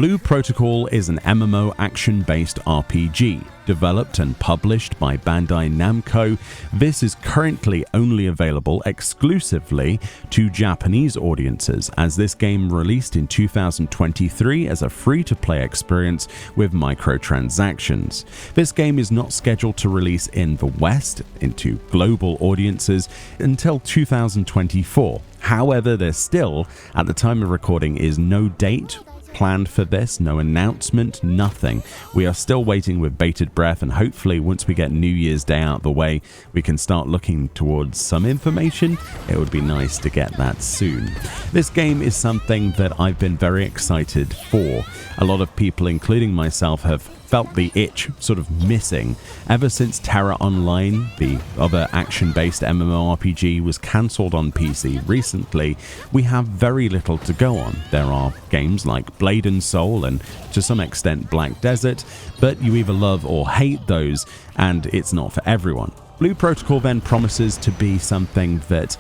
Blue Protocol is an MMO action-based RPG, developed and published by Bandai Namco. This is currently only available exclusively to Japanese audiences, as this game released in 2023 as a free-to-play experience with microtransactions. This game is not scheduled to release in the West into global audiences until 2024. However, there still, at the time of recording, is no date planned for this, no announcement, nothing. We are still waiting with bated breath, and hopefully once we get New Year's Day out of the way, we can start looking towards some information. It would be nice to get that soon. This game is something that I've been very excited for. A lot of people, including myself, have felt the itch sort of missing ever since Terra Online, the other action-based MMORPG, was cancelled on PC recently. We have very little to go on. There are games like Blade and Soul and to some extent Black Desert, but you either love or hate those, and it's not for everyone. Blue Protocol then promises to be something that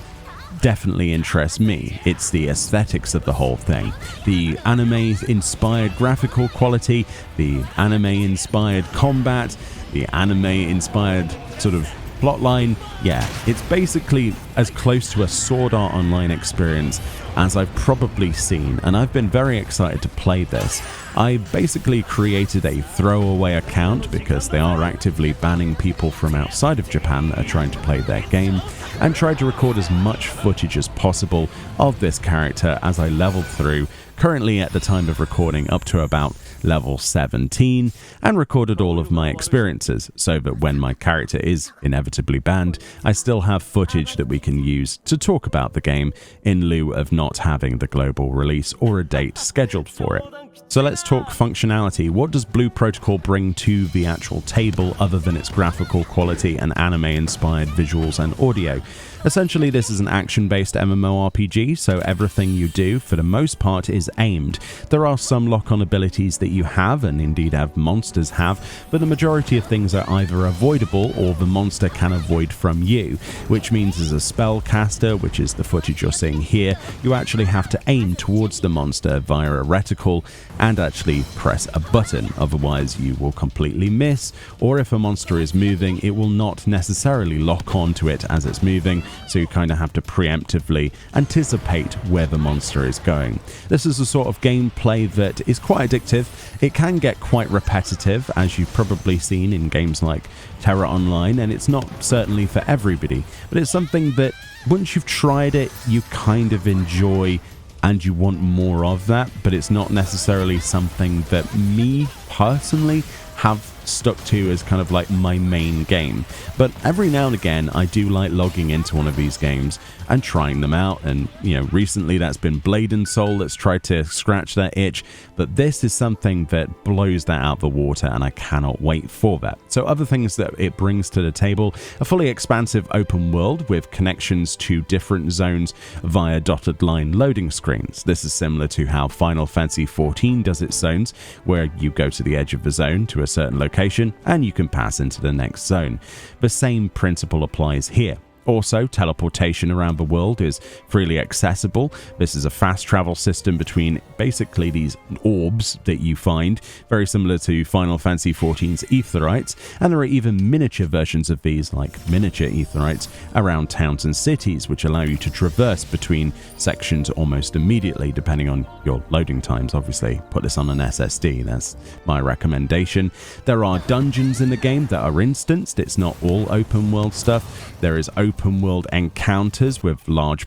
definitely interests me. It's the aesthetics of the whole thing. The anime-inspired graphical quality, the anime-inspired combat, the anime-inspired sort of plotline. Yeah, it's basically as close to a Sword Art Online experience as I've probably seen, and I've been very excited to play this. I basically created a throwaway account because they are actively banning people from outside of Japan that are trying to play their game, and tried to record as much footage as possible of this character as I leveled through, currently at the time of recording up to about level 17, and recorded all of my experiences so that when my character is inevitably banned, I still have footage that we can use to talk about the game in lieu of not having the global release or a date scheduled for it. So let's talk functionality. What does Blue Protocol bring to the actual table other than its graphical quality and anime-inspired visuals and audio? Essentially, this is an action-based MMORPG, so everything you do, for the most part, is aimed. There are some lock-on abilities that you have, and indeed have monsters have, but the majority of things are either avoidable or the monster can avoid from you, which means as a spellcaster, which is the footage you're seeing here, you actually have to aim towards the monster via a reticle and actually press a button, otherwise you will completely miss, or if a monster is moving, it will not necessarily lock on to it as it's moving, so you kind of have to preemptively anticipate where the monster is going. This is a sort of gameplay that is quite addictive. It can get quite repetitive, as you've probably seen in games like Terra Online, and it's not certainly for everybody, but it's something that once you've tried it, you kind of enjoy and you want more of that, but it's not necessarily something that me personally have stuck to as kind of like my main game. But every now and again I do like logging into one of these games and trying them out, and you know, recently that's been Blade and Soul that's tried to scratch that itch, but this is something that blows that out the water, and I cannot wait for that. So other things that it brings to the table: a fully expansive open world with connections to different zones via dotted line loading screens. This is similar to how Final Fantasy XIV does its zones, where you go to the edge of the zone to a certain location and you can pass into the next zone. The same principle applies here. Also, teleportation around the world is freely accessible. This is a fast travel system between basically these orbs that you find, very similar to Final Fantasy XIV's Aetherytes, and there are even miniature versions of these, like miniature Aetherytes, around towns and cities, which allow you to traverse between sections almost immediately, depending on your loading times. Obviously, put this on an SSD, that's my recommendation. There are dungeons in the game that are instanced. It's not all open world stuff. There is open world encounters with large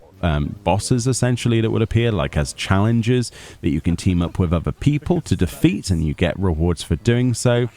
bosses essentially that would appear like as challenges that you can team up with other people to defeat, and you get rewards for doing so.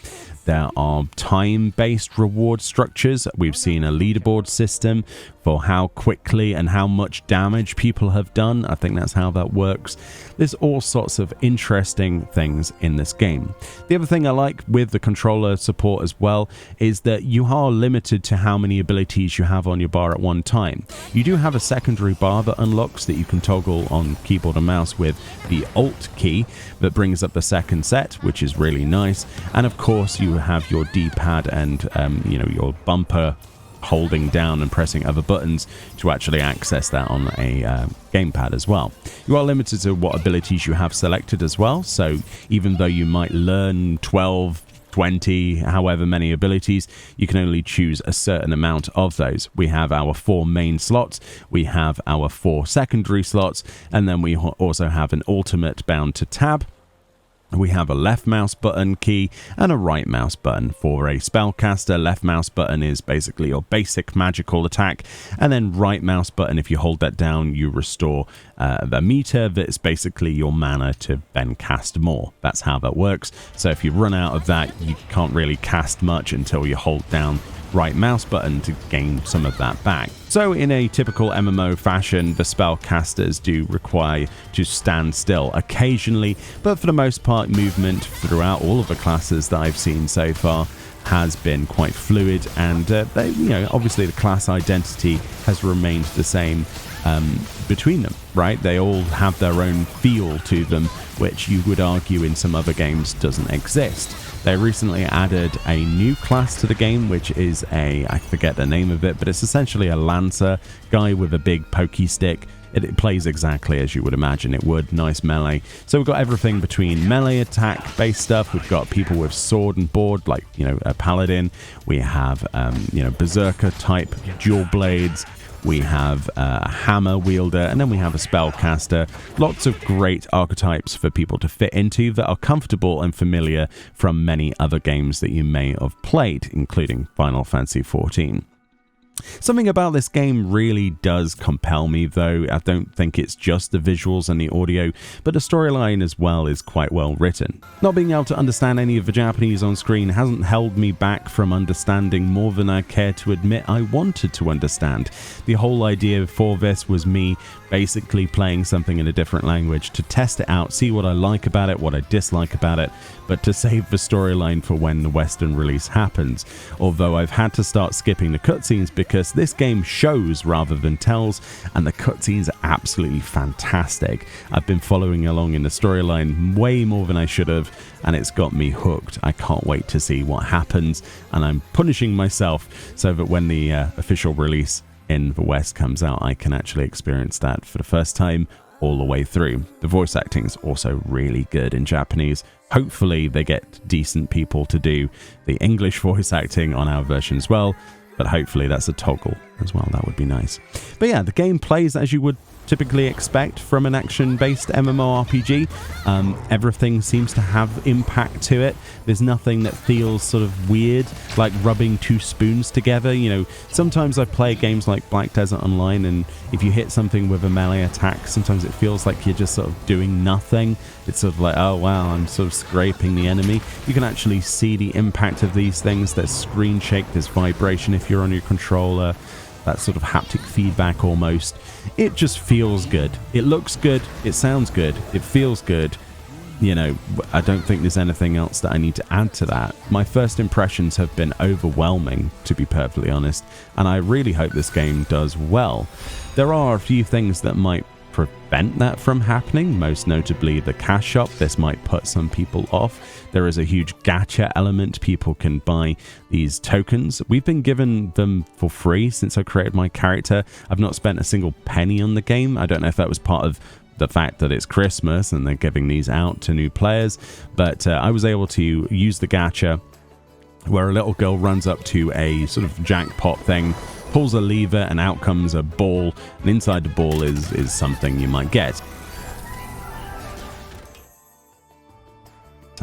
There are time-based reward structures. We've seen a leaderboard system for how quickly and how much damage people have done. I think that's how that works. There's all sorts of interesting things in this game. The other thing I like with the controller support as well is that you are limited to how many abilities you have on your bar at one time. You do have a secondary bar that unlocks that you can toggle on keyboard and mouse with the Alt key that brings up the second set, which is really, really nice. And of course, you have your D-pad and your bumper holding down and pressing other buttons to actually access that on a gamepad as well. You are limited to what abilities you have selected as well, so even though you might learn 12, 20, however many abilities, you can only choose a certain amount of those. We have our 4 main slots, we have our 4 secondary slots, and then we also have an ultimate bound to tab. We have a left mouse button key and a right mouse button. For a spellcaster, left mouse button is basically your basic magical attack, and then right mouse button, if you hold that down, you restore the meter that's basically your mana to then cast more. That's how that works. So if you run out of that, you can't really cast much until you hold down right mouse button to gain some of that back. So in a typical MMO fashion, the spellcasters do require to stand still occasionally, but for the most part, movement throughout all of the classes that I've seen so far has been quite fluid, and they, obviously the class identity has remained the same between them, right? They all have their own feel to them, which you would argue in some other games doesn't exist. They recently added a new class to the game, which is I forget the name of it, but it's essentially a lancer guy with a big pokey stick. It plays exactly as you would imagine it would. Nice melee. So we've got everything between melee attack based stuff. We've got people with sword and board, like, a paladin. We have, berserker type dual blades. We have a hammer wielder, and then we have a spellcaster. Lots of great archetypes for people to fit into that are comfortable and familiar from many other games that you may have played, including Final Fantasy XIV. Something about this game really does compel me, though. I don't think it's just the visuals and the audio, but the storyline as well is quite well written. Not being able to understand any of the Japanese on screen hasn't held me back from understanding more than I care to admit I wanted to understand. The whole idea for this was me basically playing something in a different language to test it out, see what I like about it, what I dislike about it, but to save the storyline for when the Western release happens. Although I've had to start skipping the cutscenes because this game shows rather than tells, and the cutscenes are absolutely fantastic. I've been following along in the storyline way more than I should have, and it's got me hooked. I can't wait to see what happens, and I'm punishing myself so that when the official release in the West comes out, I can actually experience that for the first time all the way through. The voice acting is also really good in Japanese. Hopefully they get decent people to do the English voice acting on our version as well, but hopefully that's a toggle as well. That would be nice. But yeah, the game plays as you would typically expect from an action-based MMORPG. Everything seems to have impact to it. There's nothing that feels sort of weird, like rubbing 2 spoons together. Sometimes I play games like Black Desert Online, and if you hit something with a melee attack, sometimes it feels like you're just sort of doing nothing. It's sort of like, oh wow, I'm sort of scraping the enemy. You can actually see the impact of these things. There's screen shake, there's vibration if you're on your controller. That sort of haptic feedback almost. It just feels good. It looks good. It sounds good. It feels good. I don't think there's anything else that I need to add to that. My first impressions have been overwhelming, to be perfectly honest, and I really hope this game does well. There are a few things that might prevent that from happening, most notably the cash shop. This might put some people off. There is a huge gacha element. People can buy these tokens. We've been given them for free since I created my character. I've not spent a single penny on the game. I don't know if that was part of the fact that it's Christmas and they're giving these out to new players, but I was able to use the gacha where a little girl runs up to a sort of jackpot thing, pulls a lever, and out comes a ball, and inside the ball is something you might get.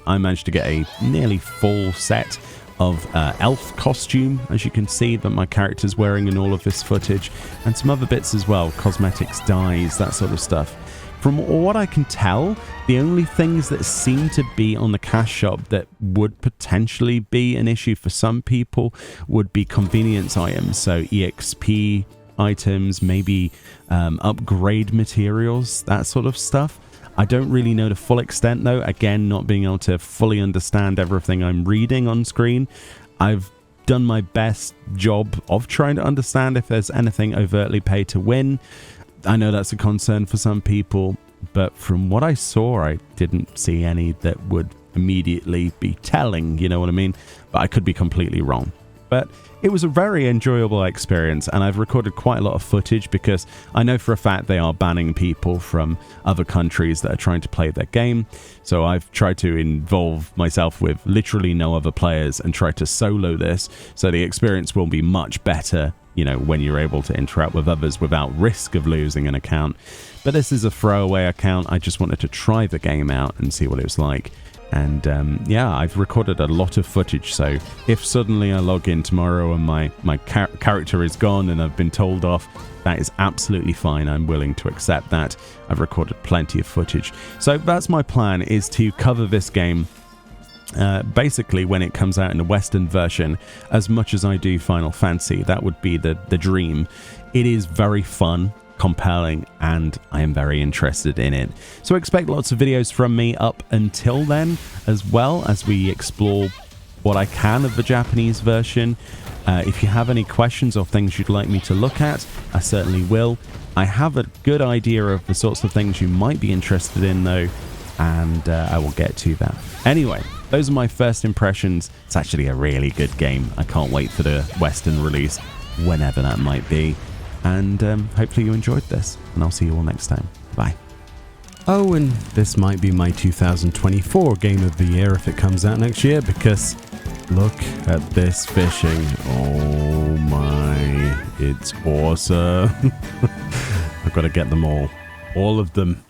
I managed to get a nearly full set of elf costume, as you can see that my character's wearing in all of this footage, and some other bits as well, cosmetics, dyes, that sort of stuff. From what I can tell, the only things that seem to be on the cash shop that would potentially be an issue for some people would be convenience items, so EXP items, maybe upgrade materials, that sort of stuff. I don't really know the full extent though, again, not being able to fully understand everything I'm reading on screen. I've done my best job of trying to understand if there's anything overtly pay to win. I know that's a concern for some people, but from what I saw, I didn't see any that would immediately be telling, you know what I mean? But I could be completely wrong. But it was a very enjoyable experience, and I've recorded quite a lot of footage because I know for a fact they are banning people from other countries that are trying to play their game. So I've tried to involve myself with literally no other players and try to solo this, so the experience will be much better, you know, when you're able to interact with others without risk of losing an account. But this is a throwaway account. I just wanted to try the game out and see what it was like. And yeah, I've recorded a lot of footage, so if suddenly I log in tomorrow and my character is gone and I've been told off, that is absolutely fine. I'm willing to accept that. I've recorded plenty of footage. So that's my plan, is to cover this game basically when it comes out in the Western version as much as I do Final Fantasy. That would be the dream. It is very fun, compelling, and I am very interested in it. So expect lots of videos from me up until then, as well as we explore what I can of the Japanese version. If you have any questions or things you'd like me to look at, I certainly will. I have a good idea of the sorts of things you might be interested in though, and I will get to that. Anyway, those are my first impressions. It's actually a really good game. I can't wait for the Western release, whenever that might be. And hopefully you enjoyed this, and I'll see you all next time. Bye. Oh, and this might be my 2024 Game of the Year if it comes out next year, because look at this fishing. Oh my, it's awesome. I've got to get them all of them.